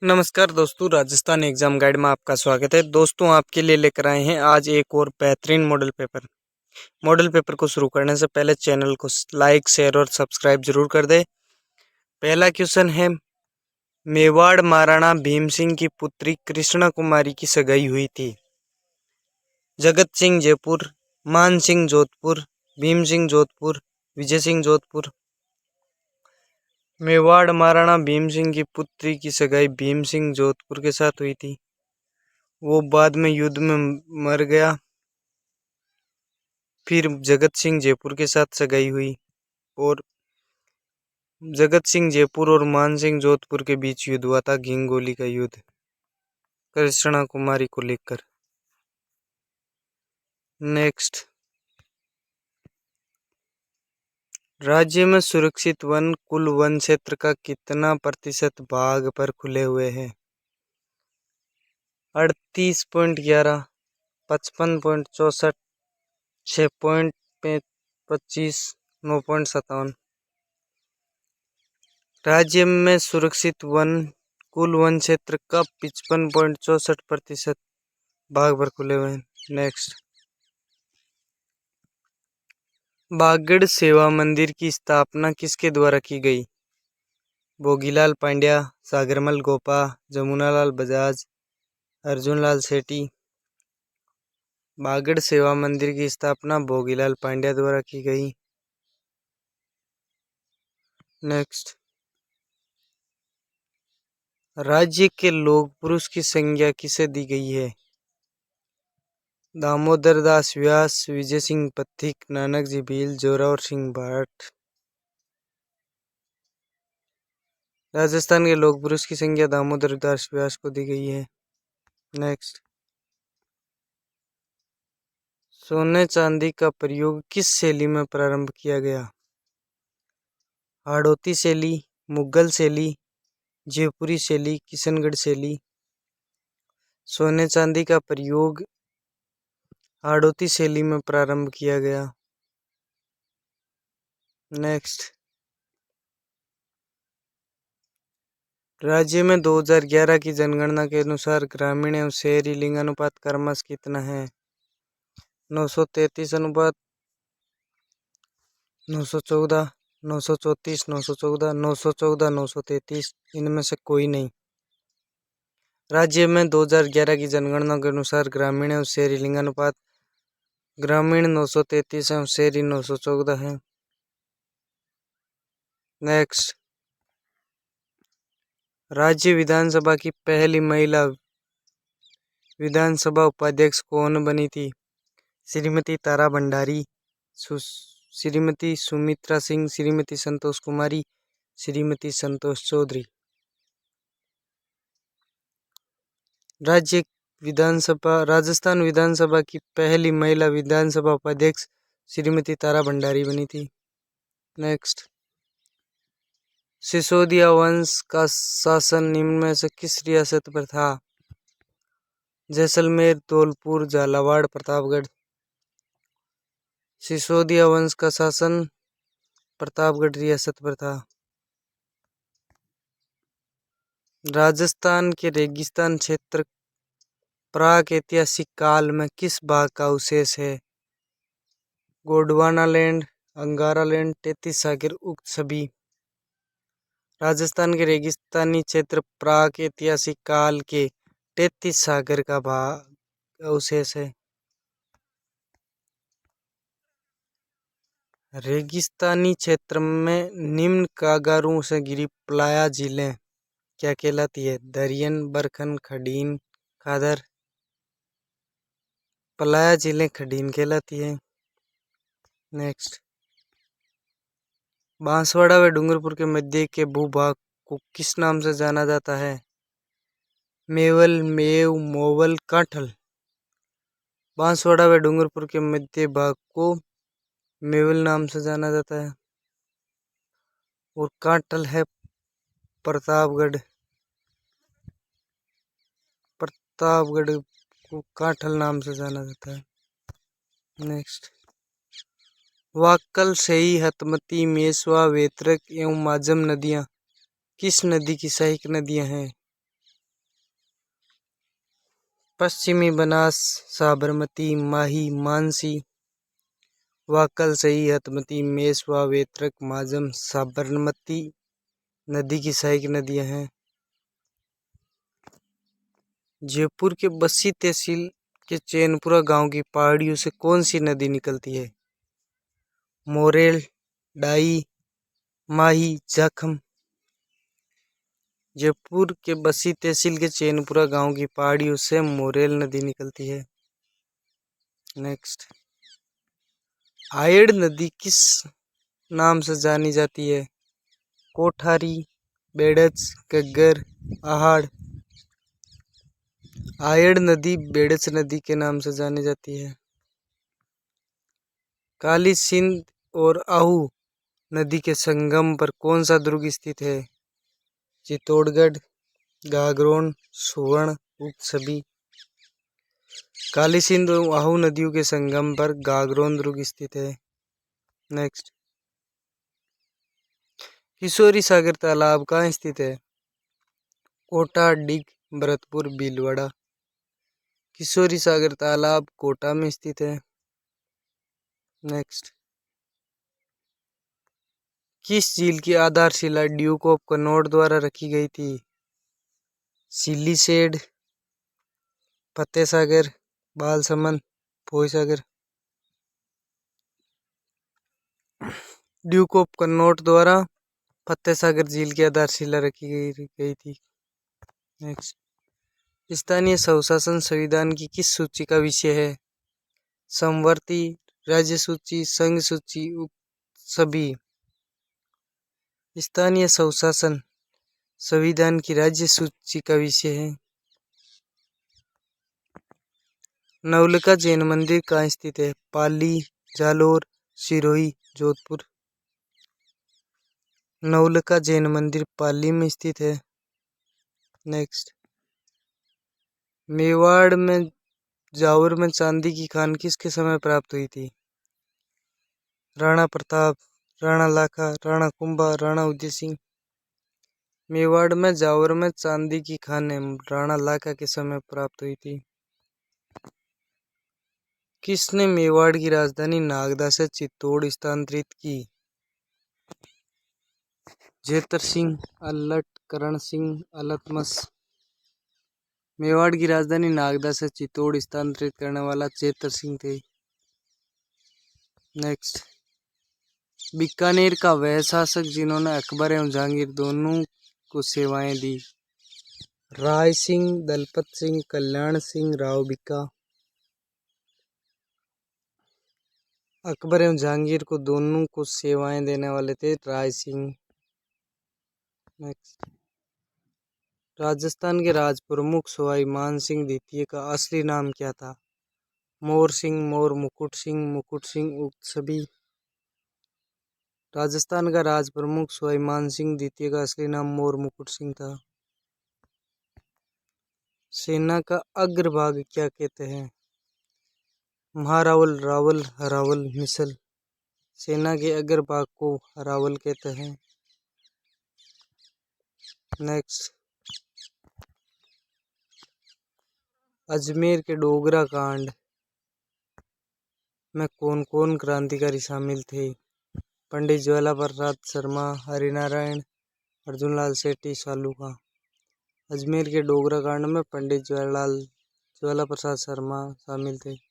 नमस्कार दोस्तों, Rajasthan exam guide में आपका स्वागत है। दोस्तों, आपके लिए लेकर आए हैं आज एक और बेहतरीन मॉडल पेपर को शुरू करने से पहले चैनल को लाइक, शेयर और सब्सक्राइब जरूर कर दें। पहला क्वेश्चन है, मेवाड़ महाराणा भीम सिंह की पुत्री कृष्णा कुमारी की सगाई हुई थी। जगत सिंह जयपुर, मान सिंह जोधपुर, भीम सिंह जोधपुर, विजय सिंह जोधपुर। मेवाड़ महाराणा भीम सिंह की पुत्री की सगाई भीम सिंह जोधपुर के साथ हुई थी। वो बाद में युद्ध में मर गया। फिर जगत सिंह जयपुर के साथ सगाई हुई और जगत सिंह जयपुर और मान सिंह जोधपुर के बीच युद्ध हुआ था, घिंगोली का युद्ध, कृष्णा कुमारी को लेकर। नेक्स्ट, राज्य में सुरक्षित वन कुल वन क्षेत्र का कितना प्रतिशत भाग पर खुले हुए हैं? 38.11, 55.64, 6.25, 9.57। राज्य में सुरक्षित वन कुल वन क्षेत्र का 55.64% भाग पर खुले हुए हैं। नेक्स्ट, बागड़ सेवा मंदिर की स्थापना किसके द्वारा की गई? भोगीलाल पांड्या, सागरमल गोपा, जमुनालाल बजाज, अर्जुनलाल सेठी। बागड़ सेवा मंदिर की स्थापना भोगीलाल पांड्या द्वारा की गई। नेक्स्ट, राज्य के लोक पुरुष की संज्ञा किसे दी गई है? दामोदर दास व्यास, विजय सिंह पथिक, नानक जी भील, जोरावर सिंह भाट। राजस्थान के लोक पुरुष की संज्ञा दामोदर दास व्यास को दी गई है। नेक्स्ट, सोने चांदी का प्रयोग किस शैली में प्रारंभ किया गया? हाड़ौती शैली, मुगल शैली, जयपुरी शैली, किशनगढ़ शैली। सोने चांदी का प्रयोग हाड़ौती शैली में प्रारंभ किया गया। नेक्स्ट, राज्य में 2011 की जनगणना के अनुसार ग्रामीण एवं शहरी लिंगानुपात क्रमशः कितना है? 933 अनुपात 914, 934, 914, 914, 933। इनमें से कोई नहीं। राज्य में 2011 की जनगणना के अनुसार ग्रामीण एवं शहरी लिंगानुपात ग्रामीण 933 एवं शहरी 914 है। नेक्स्ट, राज्य विधानसभा की पहली महिला विधानसभा उपाध्यक्ष कौन बनी थी? श्रीमती तारा भंडारी, श्रीमती सुमित्रा सिंह, श्रीमती संतोष कुमारी, श्रीमती संतोष चौधरी। राजस्थान विधानसभा की पहली महिला विधानसभा उपाध्यक्ष श्रीमती तारा भंडारी बनी थी। नेक्स्ट, सिसोदिया वंश का शासन निम्न में से किस रियासत पर था? जैसलमेर, धौलपुर, झालावाड़, प्रतापगढ़। सिसोदिया वंश का शासन प्रतापगढ़ रियासत पर था। राजस्थान के रेगिस्तान क्षेत्र प्राक ऐतिहासिक काल में किस भाग का अवशेष है? गोंडवाना लैंड, अंगारा लैंड, 33 सागर, उक्त सभी। राजस्थान के रेगिस्तानी क्षेत्र प्राक ऐतिहासिक काल के 33 सागर का भाग अवशेष है। रेगिस्तानी क्षेत्र में निम्न कागारों से घिरी प्लाया झीलें क्या कहलाती है? दरियन, बरखन, खडीन, खादर। प्लाया झीलें खडीन कहलाती है। नेक्स्ट, बांसवाड़ा व डूंगरपुर के मध्य के भूभाग को किस नाम से जाना जाता है? मेवल, मेव, मोवल, कांठल। बांसवाड़ा व डूंगरपुर के मध्य भाग को मेवल नाम से जाना जाता है और कांठल है प्रतापगढ़। प्रतापगढ़ को कांठल नाम से जाना जाता है। नेक्स्ट, वाक्कल, सही, हतमती, मेसवा, वेतरक एवं माजम नदियाँ किस नदी की सहायक नदियाँ हैं? पश्चिमी बनास, साबरमती, माही, मानसी, वाकल, सही, हतमती, मेसवा, वेत्रक, माजम। साबरमती नदी की सहायक नदियां हैं। जयपुर के बस्सी तहसील के चैनपुरा गांव की पहाड़ियों से कौन सी नदी निकलती है? मोरेल, डाई, माही, जाखम। जयपुर के बस्सी तहसील के चैनपुरा गांव की पहाड़ियों से मोरेल नदी निकलती है। नेक्स्ट, आयड़ नदी किस नाम से जानी जाती है? कोठारी, बेड़च, गग्गर, आहाड़। आयड़ नदी बेड़च नदी के नाम से जानी जाती है। काली सिंध और आहू नदी के संगम पर कौन सा दुर्ग स्थित है? चित्तौड़गढ़, गागरोन, सुवर्ण, उक्त सभी। काली सिंध और आहू नदियों के संगम पर गागरोन दुर्ग स्थित है। नेक्स्ट, किशोरी सागर तालाब कहाँ स्थित है? कोटा, डिग, भरतपुर, भीलवाड़ा। किशोरी सागर तालाब कोटा में स्थित है। नेक्स्ट, किस झील की आधारशिला ड्यूक ऑफ कनॉट द्वारा रखी गई थी? सिलीसेड, फतेह सागर, बालसमंद, फोय सागर। ड्यूक ऑफ कनॉट द्वारा फतेह सागर झील की आधारशिला रखी गई थी। नेक्स्ट, स्थानीय स्वशासन संविधान की किस सूची का विषय है? समवर्ती, राज्य सूची, संघ सूची, सभी। स्थानीय स्वशासन संविधान की राज्य सूची का विषय है। नवलखा जैन मंदिर कहाँ स्थित है? पाली, जालोर, सिरोही, जोधपुर। नवलखा जैन मंदिर पाली में स्थित है। नेक्स्ट, मेवाड़ में जावर में चांदी की खान किसके समय प्राप्त हुई थी? राणा प्रताप, राणा लाखा, राणा कुंभा, राणा उदय सिंह। मेवाड़ में जावर में चांदी की खानें राणा लाखा के समय प्राप्त हुई थी। किसने मेवाड़ की राजधानी नागदा से चित्तौड़ स्थानांतरित की? जेतर सिंह, अल्लट, करण सिंह, अल्तमश। मेवाड़ की राजधानी नागदा से चित्तौड़ स्थानांतरित करने वाला जेतर सिंह थे। नेक्स्ट, बीकानेर का वह शासक जिन्होंने अकबर एवं जहांगीर दोनों को सेवाएं दी? राय सिंह, दलपत सिंह, कल्याण सिंह, राव बीका। अकबर एवं जहांगीर को दोनों को सेवाएं देने वाले थे राय सिंह। नेक्स्ट, राजस्थान के राज प्रमुख सवाई मान सिंह द्वितीय का असली नाम क्या था? मोर सिंह, मोर मुकुट सिंह, मुकुट सिंह, उक्त सभी। राजस्थान का राज प्रमुख सवाई मान सिंह द्वितीय का असली नाम मोर मुकुट सिंह था। सेना का अग्रभाग क्या कहते हैं? महारावल, रावल, हरावल, मिसल। सेना के अग्रभाग को हरावल कहते हैं। नेक्स्ट, अजमेर के डोगरा कांड में कौन कौन क्रांतिकारी शामिल थे? पंडित ज्वाला प्रसाद शर्मा, हरिनारायण, अर्जुनलाल सेठी, सालूका। अजमेर के डोगरा कांड में पंडित ज्वाला प्रसाद शर्मा शामिल थे।